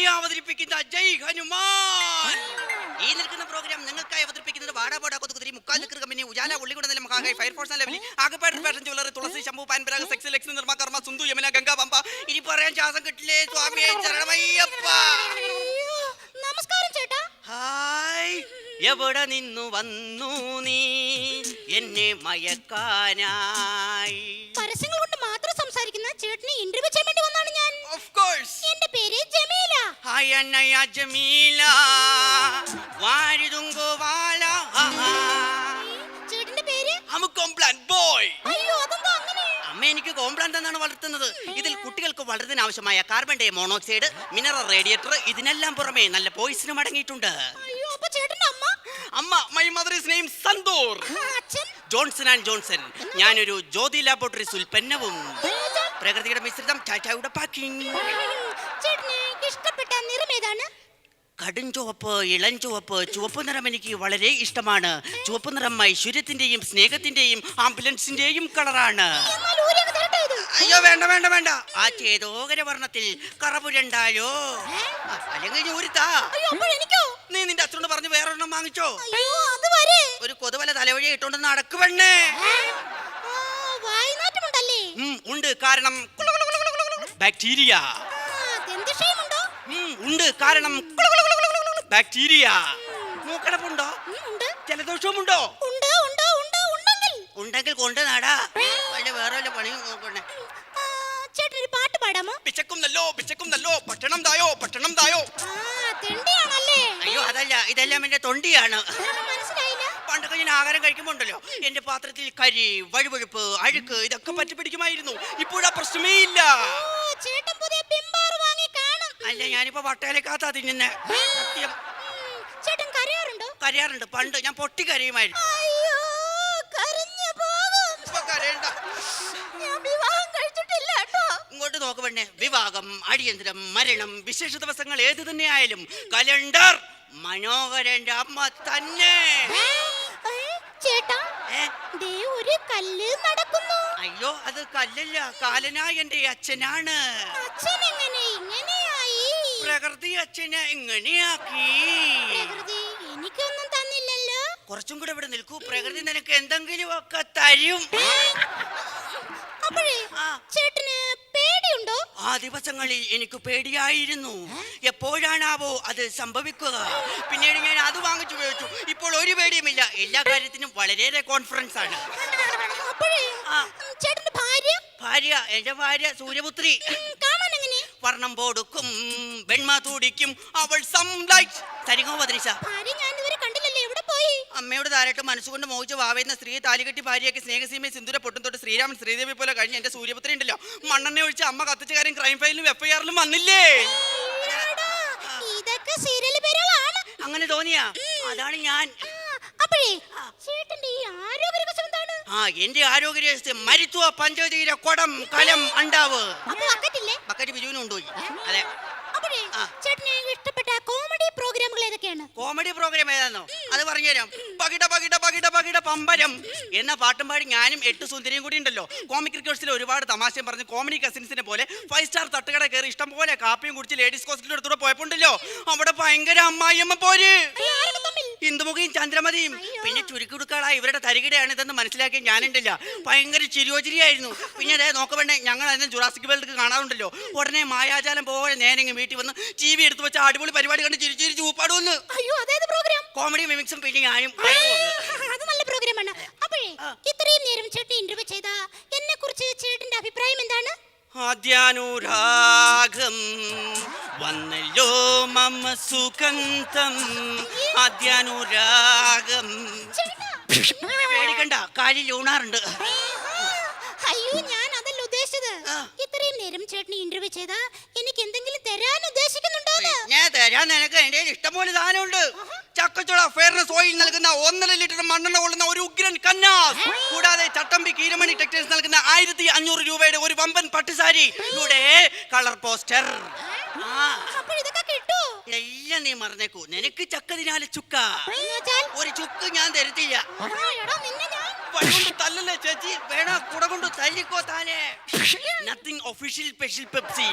മാന്യ അവതരിപ്പിക്കുന്ന ജയ് ഹനുമാൻ. ഈ നിൽക്കുന്ന പ്രോഗ്രാം നിങ്ങൾക്കായി അവതരിപ്പിക്കുന്നത് വാടാപോടാ കൊതുകുതിരി മുക്കാൽ നിക്കർ company Ujala ഉള്ളികുട മഹാകായ് fire force ലെവലി ആകപ്പാട് fashion jewellery തുളസി ശംഭു പാൻപരാഗ് സെക്സ് ലെക്സ് നിർമ്മ കർമ്മ സുന്ദു യമന ഗംഗ പമ്പ. ഇനി പറയാൻ ശ്വാസം കിട്ടില്ലേ സ്വാമിയെ ശരണമയ്യപ്പ. നമസ്കാരം ചേട്ടാ. ഹായ്. എവിടെ നിന്നു വന്നു നീ എന്നെ മയക്കാനായി? പരസ്യങ്ങൾ കൊണ്ട് മാത്രം സംസാരിക്കുന്ന ചേട്ടനെ ഇന്റർവ്യൂ ചെയ്യാൻ വേണ്ടി വന്നാണ് ഞാൻ. Of course. എന്റെ പേര് ജമീല. ഹായ് അന്നയ ജമീല വാരിതുങ്കോ വാല. ചേട്ടന്റെ പേര്? I'm a Complan boy. അയ്യോ അതെന്താ അങ്ങനെ? അമ്മ എനിക്ക് കോംപ്ലാന്റ് എന്നാണ് വളർത്തുന്നത്. ഇതിൽ കുട്ടികൾക്ക് വളർത്താൻ ആവശ്യമായ carbon di monoxide, mineral radiator, ഇതിനെല്ലാം പുറമെ നല്ല പോയിസനും അടങ്ങിയിട്ടുണ്ട്. അയ്യോ അപ്പൊ ചേട്ടന്റെ അമ്മ? അമ്മ my mother is name Santoor. അച്ഛൻ? Johnson and Johnson. ഞാനൊരു ജ്യോതി ലാബോറട്ടറീസ് ഉൽപ്പന്നവും പ്രകൃതിയുടെ മിശ്രിതം ടാറ്റയുടെ പാക്കിംഗ്. ചേട്ടന് ഇഷ്ടപ്പെട്ട നിറം ഏതാണ്? കടും ചുവപ്പ്, ഇളം ചുവപ്പ്, ചുവപ്പ് നിറം എനിക്ക് വളരെ ഇഷ്ടമാണ്. ചുവപ്പ് നിറം ഐശ്വര്യത്തിന്റെയും സ്നേഹത്തിന്റെയും ആംബുലൻസിന്റെയും കളറാണ്. അയ്യോ വേണ്ട വേണ്ട വേണ്ട. ആ ചേതോകര വർണ്ണത്തിൽ കറപുരണ്ടായോ? അല്ലെങ്കിൽ ഊരിത്താ. നീ നിന്റെ അച്ഛനോട് പറഞ്ഞ് വേറൊരെണ്ണം വാങ്ങിച്ചോ? ഒരു കൊതുവല തലവഴി ഇട്ടോണ്ട് നടക്ക് പെണ്ണേ. ഉണ്ട്, കാരണം ബാക്ടീരിയ. ഉണ്ട്, കാരണം ബാക്ടീരിയ. മൂക്കടപ്പുണ്ടോ? ജലദോഷവുമുണ്ടോ? ഉണ്ടെങ്കിൽ കൊണ്ട് നാടാ. വേറെ വല്ല പണി നോക്കണേ. ചേട്ടനൊരു പാട്ട് പാടാമോ? പിച്ചക്കും നല്ലോ പട്ടണം തായോ പട്ടണം തായോ. അയ്യോ അതല്ല, ഇതെല്ലാം എന്റെ തൊണ്ടിയാണ്. പണ്ടൊക്കെ ഞാൻ ആഹാരം കഴിക്കുമ്പോണ്ടല്ലോ എന്റെ പാത്രത്തിൽ കരി, വഴുവഴുപ്പ്, അഴുക്ക് ഇതൊക്കെ പറ്റി പിടിക്കുമായിരുന്നു. ഇപ്പോഴാ പ്രശ്നമേ ഇല്ല. അല്ല, ഞാനിപ്പോ വട്ടയിലേക്കാത്താ തിന്നുന്നെ. സത്യം. കരയാറുണ്ട്. പണ്ട് ഞാൻ പൊട്ടി കരയുമായിരുന്നു. ഇങ്ങോട്ട് നോക്ക് പെണ്ണെ. വിവാഹം, അടിയന്തരം, മരണം, വിശേഷ ദിവസങ്ങൾ ഏത് തന്നെ ആയാലും കലണ്ടർ മനോഹരന്റെ അമ്മ തന്നെ. അയ്യോ അത് കല്ലല്ല, കാലനായ എന്റെ അച്ഛനാണ്. പ്രകൃതി അച്ഛനെ ഇങ്ങനെയാക്കി. എനിക്കൊന്നും തന്നില്ലല്ലോ. കുറച്ചും കൂടെ ഇവിടെ നിൽക്കൂ, പ്രകൃതി നിനക്ക് എന്തെങ്കിലും ഒക്കെ തരും. ചേട്ടന് പേടിയുണ്ടോ? ആ ദിവസങ്ങളിൽ എനിക്ക് പേടിയായിരുന്നു. എപ്പോഴാണാവോ അത് സംഭവിക്കുക. പിന്നീട് ഞാൻ അത് വാങ്ങിച്ചു ഉപയോഗിച്ചു. ഇപ്പോൾ ഒരു പേടിയുമില്ല. എല്ലാ കാര്യത്തിനും വളരെയേറെ കോൺഫിഡൻസ് ആണ്. ഭാര്യ എന്റെ ഭാര്യ സൂര്യപുത്രി. വർണ്ണം പോടുക്കും, വെണ്മ തൂടിക്കും, അവൾ അമ്മയോട് താരായിട്ട് മനസ്സുകൊണ്ട് മോഹിച്ച് വാവേന്ന സ്ത്രീയെ താലികെട്ടി ഭാര്യയ്ക്ക് സ്നേഹസീമയെ സിന്ദൂര പൊട്ടും തൊട്ട് ശ്രീരാമൻ ശ്രീദേവി പോലെ കഴിഞ്ഞ എന്റെ സൂര്യപുത്രി ഉണ്ടല്ലോ, മണ്ണെണ്ണ ഒഴിച്ച് അമ്മ കത്തിച്ച കാര്യം ക്രൈം ഫയലിലും FIR-ലും വന്നില്ലേ? അങ്ങനെ തോന്നിയാ? അതാണ് ഞാൻ. എന്റെ ആരോഗ്യ മരുത്തുവ പഞ്ചതീര കൊടം കലം അണ്ടാവ് ബക്കറ്റ് ബിജുവിനും കൊണ്ടുപോയി. അതെ. കോമഡി പ്രോഗ്രാം ഏതാണോ അത് പറഞ്ഞുതരാം. പകിട പകിട പകിട പകിട പമ്പരം എന്ന പാട്ടും പാടി ഞാനും 8 സുന്ദരിയും കൂടി ഉണ്ടല്ലോ കോമിക് റിക്വസ്റ്റിൽ ഒരുപാട് തമാശയും പറഞ്ഞ് കോമഡി കസിൻസിനെ പോലെ 5 സ്റ്റാർ തട്ടുകട കയറി ഇഷ്ടം പോലെ കാപ്പിയും കുടിച്ച് ലേഡീസ് ഹോസ്റ്റലിന്റെ അടുത്തൂടെ പോയപ്പോണ്ടല്ലോ അവിടെ ഭയങ്കര അമ്മായിയമ്മ പോര്. ഇന്ദുമുഖിയും ചന്ദ്രമതിയും പിന്നെ ചുരുക്കുടുക്കളായി ഇവരുടെ തരികിടയാണ് ഇതെന്ന് മനസ്സിലാക്കി ഞാനുണ്ടല്ല ഭയങ്കര ചിരിയോചിരിയായിരുന്നു. പിന്നെ അതെ നോക്കവേണ്ടേ, ഞങ്ങൾ അതിന് ജുറാസിക് വേൾഡ് കാണാറുണ്ടല്ലോ. ഉടനെ മായാജാലം പോലെ നേരെങ്കിൽ വീട്ടിൽ വന്ന് TV എടുത്ത് വെച്ച അടിപൊളി പരിപാടി കണ്ട് ചിരിച്ചിരി ചൂപ്പാടുവന്ന്. കോമഡി മിമിക്സും പിന്നെ ഞാനും. ഇത്രയും നേരം ചേട്ടൻ ഇന്റർവ്യൂ ചെയ്ത എന്നെ കുറിച്ച് ചേട്ടന്റെ അഭിപ്രായം എന്താണ്? ആദ്യാനുരാഗം വന്നല്ലോ മമ സുഗന്ധം. ആദ്യാനുരാഗം പേടിക്കണ്ട, കാലിൽ ഊണാറുണ്ട്. അയ്യോ ഞാൻ അതല്ല ഉദ്ദേശിച്ചത്. ഇത്രയും നേരം ചേട്ടൻ ഇന്റർവ്യൂ ചെയ്ത എനിക്ക് എന്തെങ്കിലും തരാൻ ഉദ്ദേശിക്കുന്നുണ്ടോ? ഞാൻ തരാൻ നിനക്ക് എന്റെ ഇഷ്ടംപോലെ സാധനമുണ്ട്. ചക്കച്ചുള ഫെയർനെസ് ഓയിൽ നൽകുന്ന 1.5 ലിറ്റർ മണ്ണെണ്ണ കൊള്ളുന്ന ഒരു ഉഗ്രൻ കന്നാസ്, കൂടാതെ ചട്ടമ്പി കീരമണി ടെക്സ്റ്റൈൽസ് നൽകുന്ന 1500 രൂപയുടെ ഒരു വമ്പൻ പട്ടുസാരി, കളർ പോസ്റ്റർ. എല്ലാം നീ മറന്നേക്കൂ. നിനക്ക് ചക്കതിനാല് ചുക്ക, ഒരു ചുക്ക് ഞാൻ തരത്തില്ല. തല്ലല്ലേ ചേച്ചി, വേണ കുട കൊണ്ട് തല്ലിക്കോ താനെ. Nothing official special Pepsi.